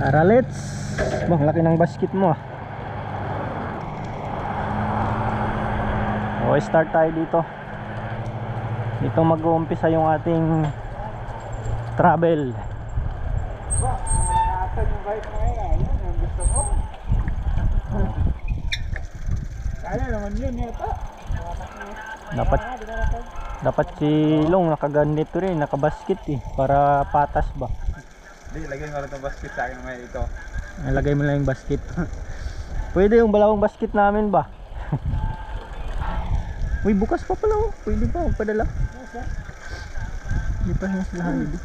Tara, let's. Bang, laki ng basket mo ah. O, start tayo dito. Dito mag-uumpisa yung ating travel. Nakakasal yung bike mo ngayon. Ayun, yung gusto mo. Kaya naman yun yata. Dapat si Long nakaganito rin, nakabasket eh, para patas ba. Hindi, lagyan mo rin itong basket sa akin ngayon ito. Nalagay mo lang yung basket. Pwede yung balawang basket namin ba? Uy, bukas pa pala oh. Pwede ba magpadala? Hindi pa nga sila ready.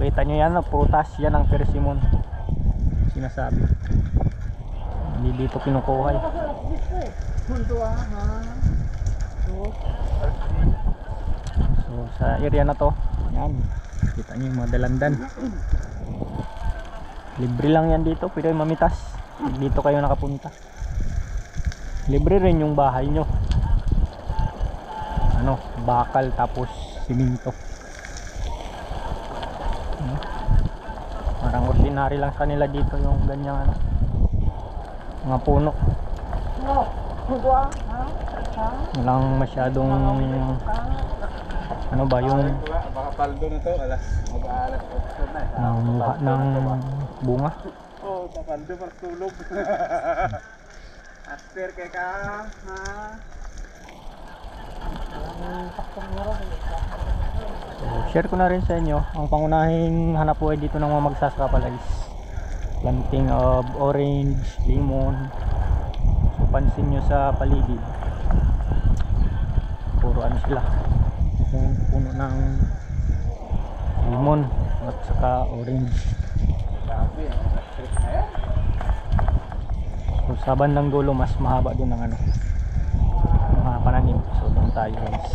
Kita nyo yan, prutas yan ang persimmon. Sinasabi. Hindi dito kinukuha eh. So sa area na to, yan. Kita nyo yung mga dalandan. Libre lang yan dito, pwede mamitas. Dito kayo nakapunta. Libre rin yung bahay nyo. Ano, bakal tapos siminto. Parang ordinary lang sa kanila dito yung ganyang ano, mga puno. Walang masyadong ano ba yung baka paldo na to, alas mag-aalas ng bunga. oh, paldo para tulog. Aster kay ka ha. So, share ko na rin sa inyo ang pangunahing hanap buhay dito ng mga magsasaka pala is planting of orange, lemon. So, pansin nyo sa paligid, puro ano sila, yung puno ng lemon at saka orange. Grabe, stress na yan. So, sa bandang dulo mas mahaba din ng ano, mga pananim. So doon tayo guys.